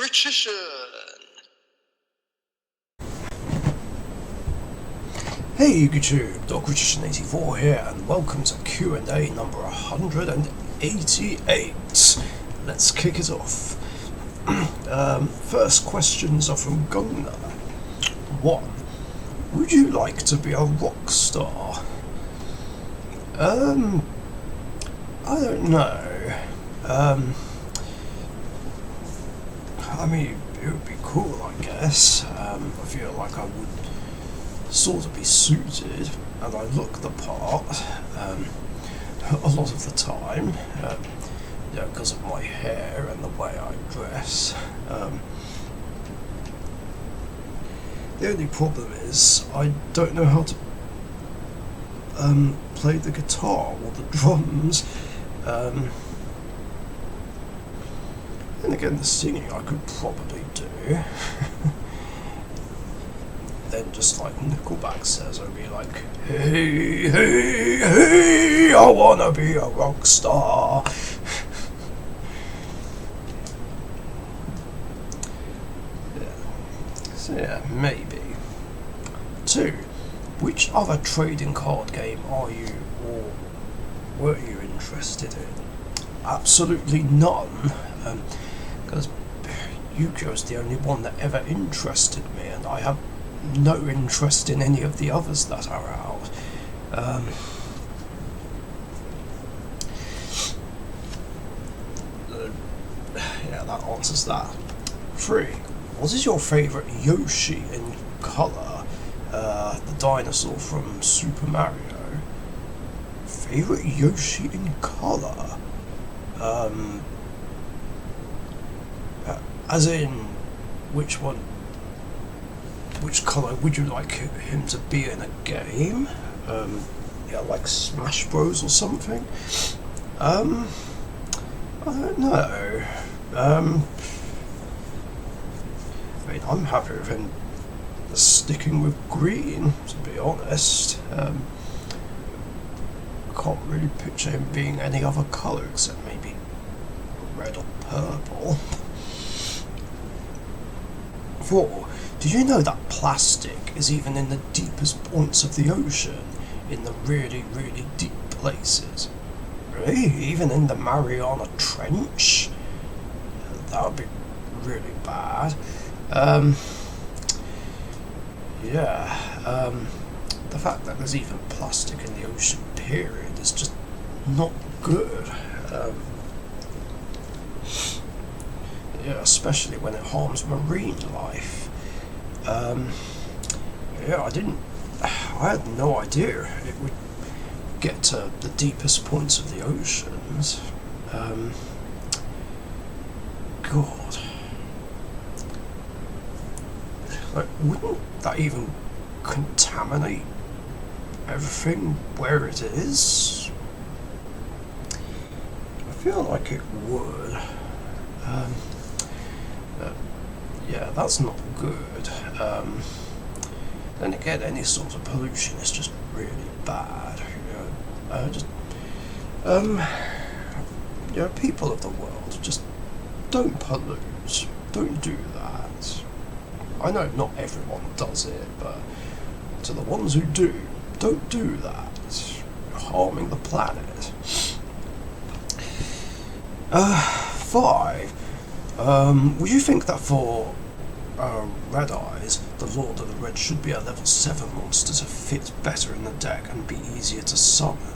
Richician. Hey YouTube, Richician84 here, and welcome to Q&A number 188. Let's kick it off. First questions are from Gunnar. 1. Would you like to be a rock star? I don't know. I mean, it would be cool, I guess. I feel like I would sort of be suited, and I look the part a lot of the time, because of my hair and the way I dress. The only problem is I don't know how to play the guitar or the drums. And again, the singing I could probably do. Then just like Nickelback says, I'd be like, hey, hey, hey, I wanna be a rock star. So yeah, maybe. 2. Which other trading card game are you or were you interested in? Absolutely none. Because Yu-Gi-Oh's the only one that ever interested me, and I have no interest in any of the others that are out. Yeah, that answers that. 3. What is your favourite Yoshi in colour? The dinosaur from Super Mario. Favourite Yoshi in colour? As in, which one? Which colour would you like him to be in a game? Yeah, like Smash Bros or something. I don't know. I mean, I'm happy with him sticking with green, to be honest. Can't really picture him being any other colour except maybe red or purple. 4. Do you know that plastic is even in the deepest points of the ocean? In the really, really deep places? Really? Even in the Mariana Trench? That would be really bad. The fact that there's even plastic in the ocean, period, is just not good. Especially when it harms marine life. I had no idea it would get to the deepest points of the oceans. God. Like, wouldn't that even contaminate everything where it is? I feel like it would. Yeah, that's not good. Then again, any sort of pollution is just really bad. People of the world, just don't pollute. Don't do that. I know not everyone does it, but to the ones who do, don't do that. You're harming the planet. 5. Would you think that for Red Eyes, the Lord of the Red should be a level 7 monster to fit better in the deck and be easier to summon?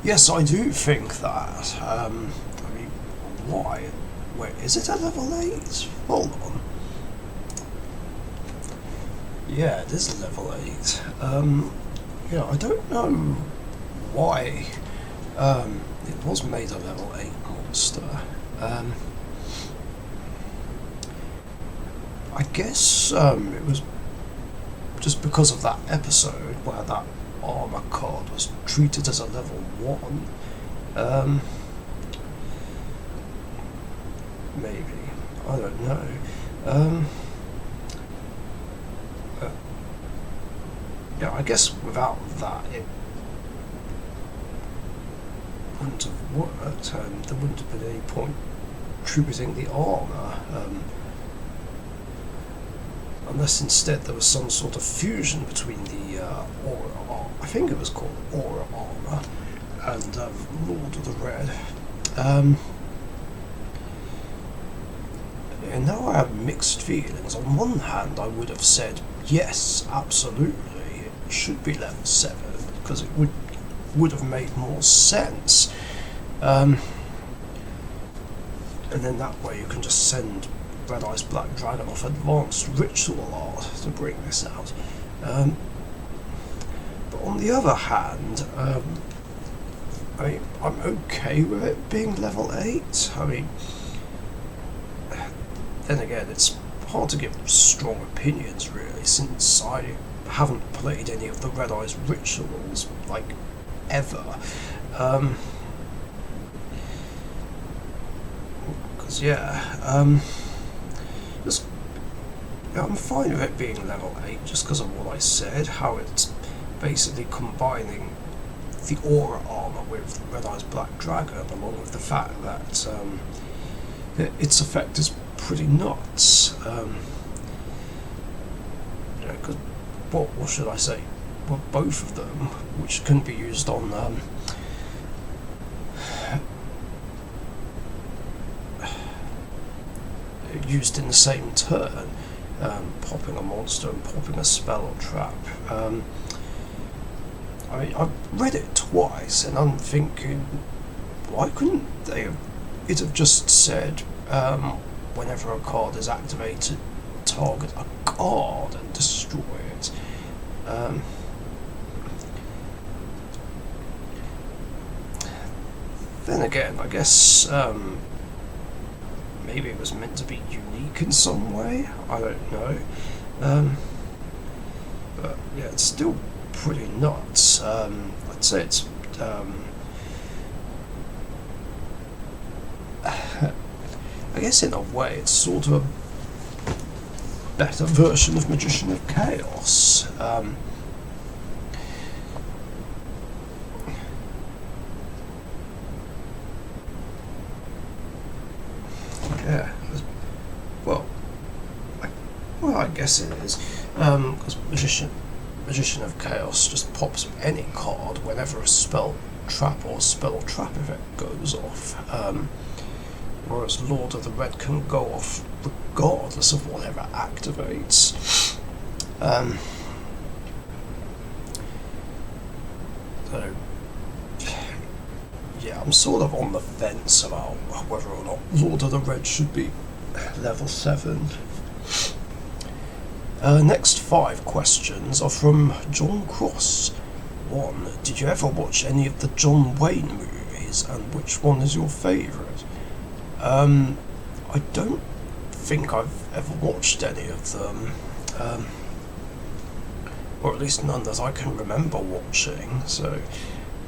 Yes, I do think that. I mean, why? Wait, is it a level 8? Hold on. Yeah, it is a level 8. I don't know why it was made a level 8 monster. I guess it was just because of that episode where that armor card was treated as a level 1. Maybe. I don't know. I guess without that it wouldn't have worked, and there wouldn't have been any point contributing the armour, unless instead there was some sort of fusion between the aura armor, I think it was called aura armour, and Lord of the Red. And now I have mixed feelings. On one hand, I would have said yes, absolutely, it should be level 7 because it would have made more sense. And then that way you can just send Red Eyes Black Dragon off advanced ritual art to bring this out. But on the other hand, I'm okay with it being level 8. I mean, then again, it's hard to give strong opinions really, since I haven't played any of the Red Eyes rituals, like, ever. Because I'm fine with it being level 8 just because of what I said, how it's basically combining the aura armour with Red Eyes Black Dragon, along with the fact that its effect is pretty nuts. Because what should I say? Well, both of them, which can be used on used in the same turn, popping a monster and popping a spell or trap. I mean, I've read it twice, and I'm thinking, why couldn't it have just said, whenever a card is activated, target a card and destroy it? Then again, I guess maybe it was meant to be unique in some way. I don't know. But yeah, it's still pretty nuts. I'd say it's I guess in a way it's sort of a better version of Magician of Chaos. Yeah, well, I guess it is, because Magician of Chaos just pops any card whenever a spell trap effect goes off, whereas Lord of the Red can go off regardless of whatever activates. So, yeah, I'm sort of on the fence about whether or not Lord of the Red should be level 7. Next 5 questions are from John Cross. 1. Did you ever watch any of the John Wayne movies, and which one is your favourite? I don't think I've ever watched any of them, or at least none that I can remember watching, so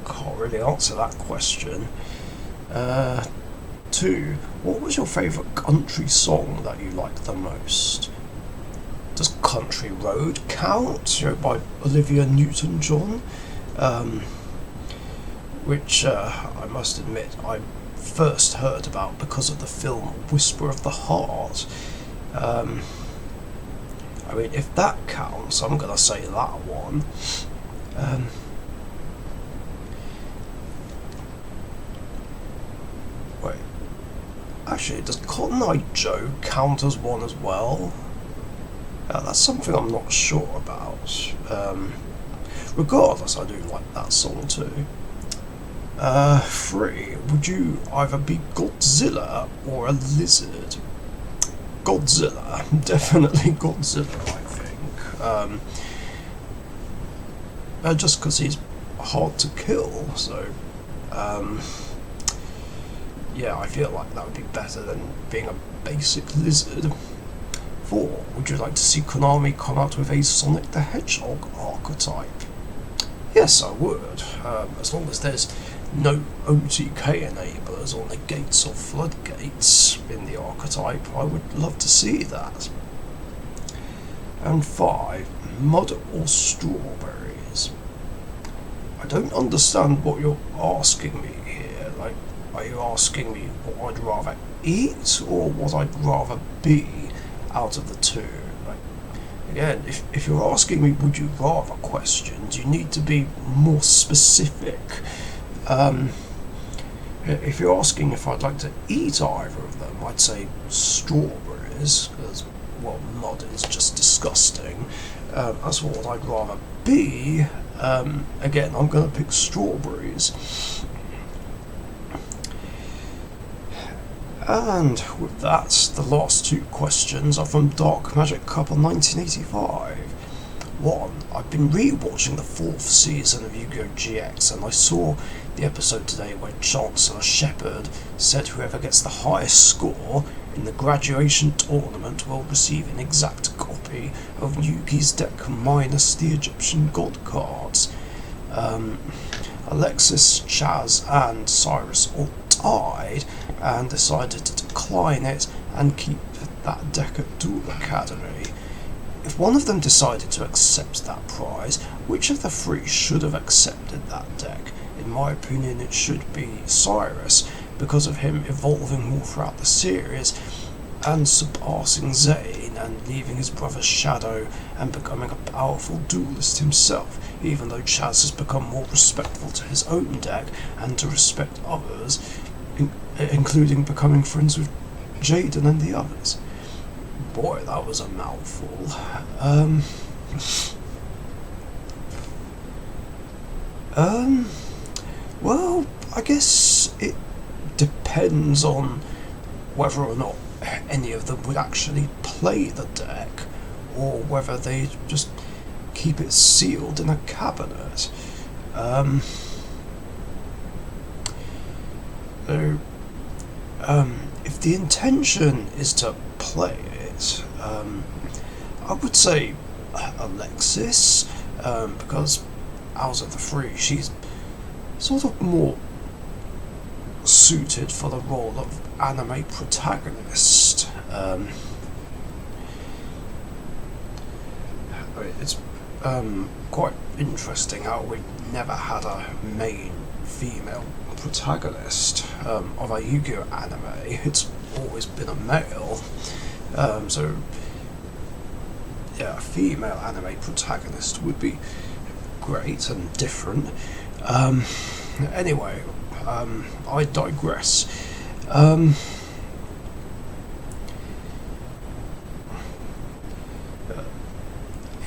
can't really answer that question. 2. What was your favourite country song that you liked the most? Does Country Road count? By Olivia Newton-John, which I must admit I first heard about because of the film Whisper of the Heart. I mean, if that counts, I'm gonna say that one. Wait, actually, does Cotton Eye Joe count as one as well? That's something I'm not sure about. Regardless, I do like that song too. 3. Would you either be Godzilla or a lizard? Godzilla. Definitely Godzilla, I think. Just because he's hard to kill, so... yeah, I feel like that would be better than being a basic lizard. 4. Would you like to see Konami come out with a Sonic the Hedgehog archetype? Yes, I would. As long as there's no OTK enablers or negates or floodgates in the archetype, I would love to see that. And 5. Mud or strawberries? I don't understand what you're asking me here. Like, are you asking me what I'd rather eat or what I'd rather be out of the two. Like, again, if you're asking me would you rather questions, you need to be more specific. If you're asking if I'd like to eat either of them, I'd say strawberries, because, well, mud is just disgusting. As for what I'd rather be, again, I'm going to pick strawberries. And with that, the last two questions are from Dark Magic Couple 1985. 1. I've been re-watching the 4th season of Yu-Gi-Oh! GX, and I saw the episode today where Chancellor Shepard said whoever gets the highest score in the graduation tournament will receive an exact copy of Yugi's deck minus the Egyptian god cards. Alexis, Chaz and Cyrus all died and decided to decline it and keep that deck at Duel Academy. If one of them decided to accept that prize, which of the three should have accepted that deck? In my opinion, it should be Cyrus, because of him evolving more throughout the series and surpassing Zane and leaving his brother's shadow and becoming a powerful duelist himself, even though Chaz has become more respectful to his own deck and to respect others, including becoming friends with Jaden and the others. Boy, that was a mouthful. Well, I guess it depends on whether or not any of them would actually play the deck, or whether they just keep it sealed in a cabinet. If the intention is to play it, I would say Alexis, because out of the three, she's sort of more suited for the role of anime protagonist. It's quite interesting how we've never had a main female protagonist of a Yu-Gi-Oh! Anime. It's always been a male. So, yeah, a female anime protagonist would be great and different. Anyway, I digress.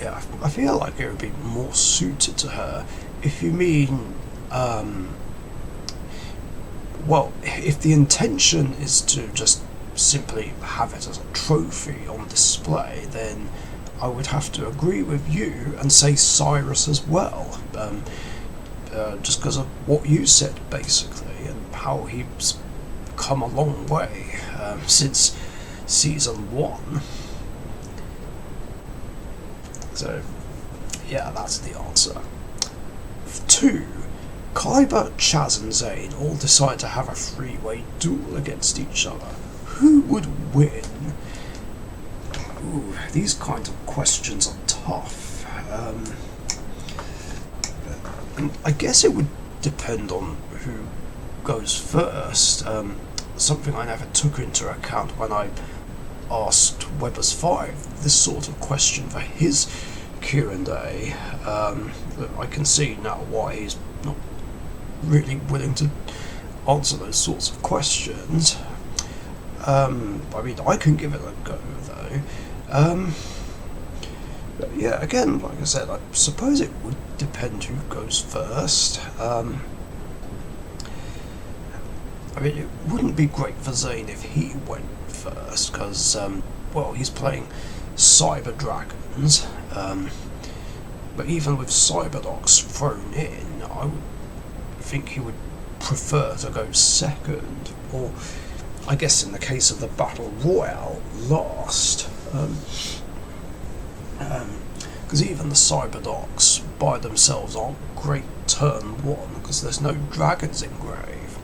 Yeah, I feel like it would be more suited to her if you mean, well, if the intention is to just simply have it as a trophy on display, then I would have to agree with you and say Cyrus as well, just because of what you said, basically, and how he's come a long way since season 1. So, yeah, that's the answer. 2. Kaiba, Chaz and Zane all decide to have a 3-way duel against each other. Who would win? Ooh, these kinds of questions are tough. I guess it would depend on who goes first. Something I never took into account when I asked Weber's 5 this sort of question for his Q&A. I can see now why he's not really willing to answer those sorts of questions. I mean, I can give it a go, though. But yeah, again, like I said, I suppose it would depend who goes first. I mean, it wouldn't be great for Zane if he went first, because, well, he's playing Cyber Dragons, but even with Cyberdocs thrown in, I would think he would prefer to go second, or I guess in the case of the Battle Royale, last. Because even the Cyberdocs by themselves aren't great turn 1, because there's no dragons engraved.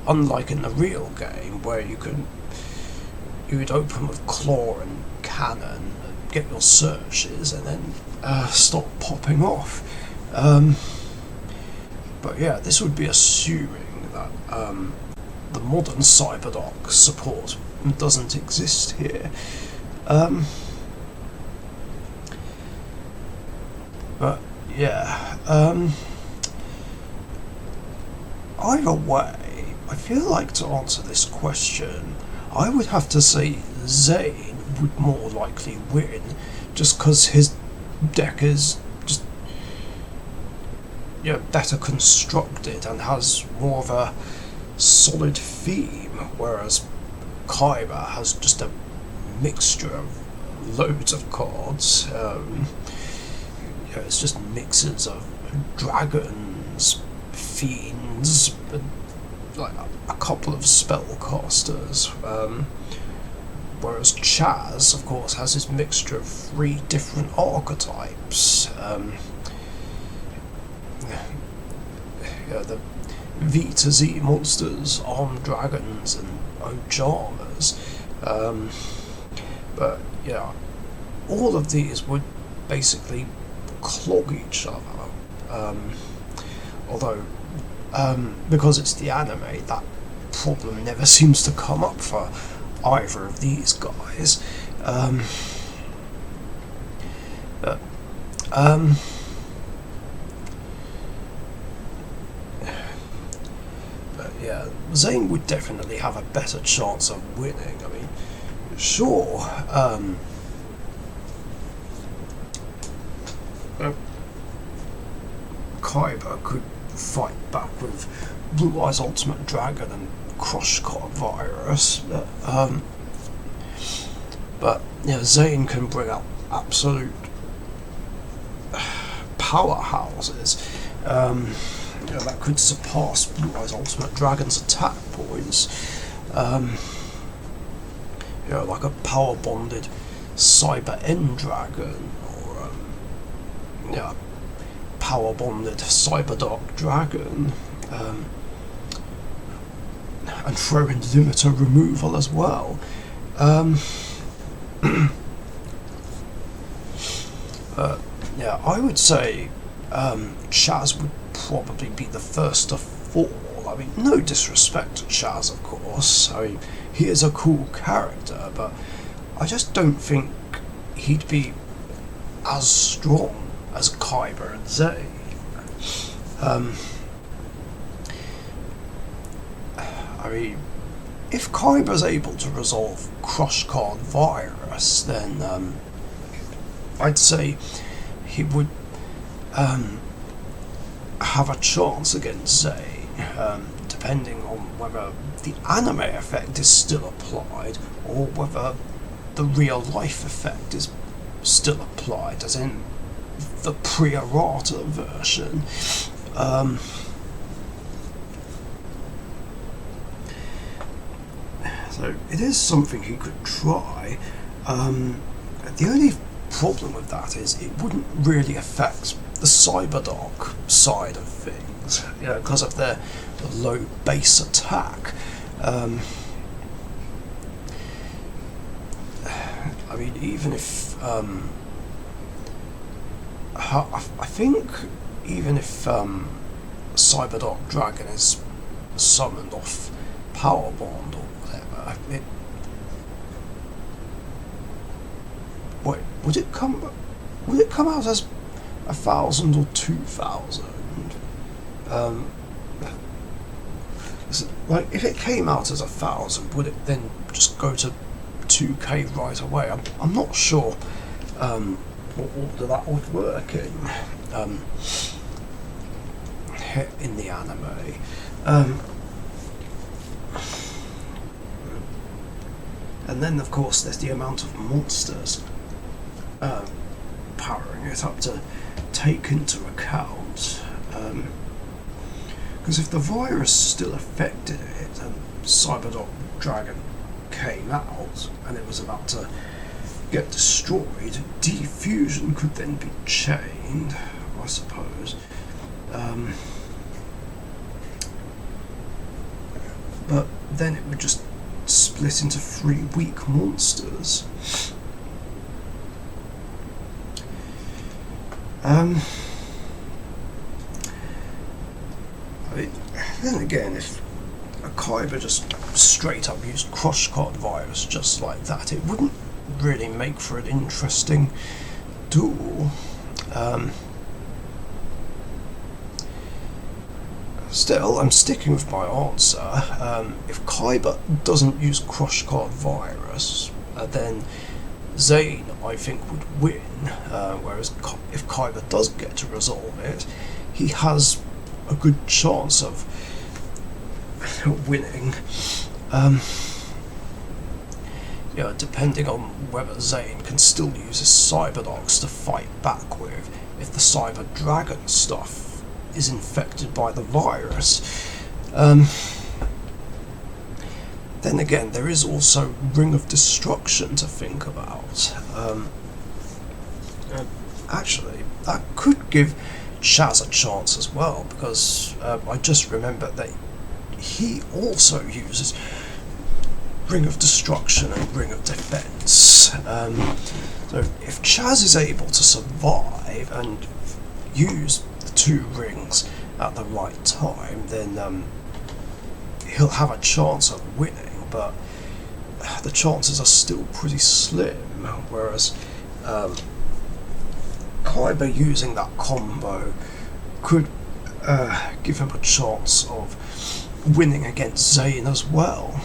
Unlike in the real game, where you would open with claw and cannon, and get your searches, and then stop popping off. But yeah, this would be assuming that the modern Cyberdock support doesn't exist here. But yeah, either way, I feel like to answer this question, I would have to say Zane would more likely win, just because his deck is just better constructed and has more of a solid theme, whereas Kaiba has just a mixture of loads of cards. It's just mixes of dragons, fiends, and like a couple of spellcasters. Whereas Chaz, of course, has his mixture of 3 different archetypes. The V to Z monsters, armed dragons, and Ojamas. But yeah, all of these would basically clog each other. Although, because it's the anime, that problem never seems to come up for either of these guys. But yeah, Zane would definitely have a better chance of winning. I mean, sure, Kaiba could fight back with Blue Eyes Ultimate Dragon and Crush Card Virus, but Zane can bring out absolute powerhouses that could surpass Blue Eyes Ultimate Dragon's attack points. Like a power bonded Cyber End Dragon, or power bonded Cyberdark Dragon, and throw in limiter removal as well. I would say Chaz would probably be the first to fall. I mean, no disrespect to Chaz, of course. I mean, he is a cool character, but I just don't think he'd be as strong as Kaiba and Zane. I mean, if Kaiba's able to resolve Crush Card Virus, then I'd say he would have a chance against Zane, depending on whether the anime effect is still applied or whether the real life effect is still applied, as in the pre-errata version. So it is something he could try. The only problem with that is it wouldn't really affect the Cyberdark side of things, because of their low base attack. I mean, even if I think even if Cyberdark Dragon is summoned off Power Bond or whatever, would it come out as 1,000 or 2,000? Like, if it came out as 1,000, would it then just go to 2K right away? I'm not sure what order that would work in the anime. And then, of course, there's the amount of monsters powering it up to take into account. Because if the virus still affected it and Cyberdark Dragon came out and it was about to get destroyed, defusion could then be chained, I suppose. But then it would just split into 3 weak monsters. I mean, then again, if Kyber just straight up used Crush Card Virus just like that, it wouldn't really make for an interesting duel. Still, I'm sticking with my answer. If Kyber doesn't use Crush Card Virus, then Zane, I think, would win, whereas if Kyber does get to resolve it, he has a good chance of winning. Depending on whether Zane can still use his Cyberdogs to fight back with, if the Cyber Dragon stuff is infected by the virus. Then again, there is also Ring of Destruction to think about. Actually, that could give Chaz a chance as well, because I just remember that he also uses Ring of Destruction and Ring of Defense. So if Chaz is able to survive and use the two rings at the right time, then he'll have a chance of winning, but the chances are still pretty slim, whereas Kyber using that combo could give him a chance of winning against Zane as well.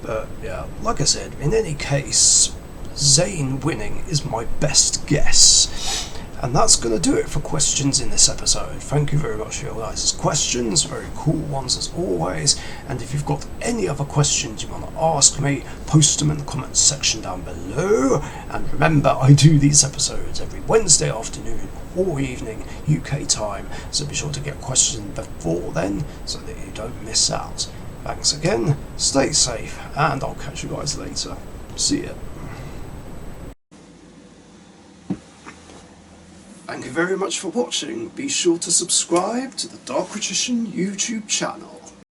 But yeah, like I said, in any case, Zane winning is my best guess. And that's going to do it for questions in this episode. Thank you very much for your guys' questions, very cool ones as always. And if you've got any other questions you want to ask me, post them in the comments section down below. And remember, I do these episodes every Wednesday afternoon or evening UK time, so be sure to get questions before then so that you don't miss out. Thanks again, stay safe, and I'll catch you guys later. See ya. Thank you very much for watching. Be sure to subscribe to the Richician YouTube channel.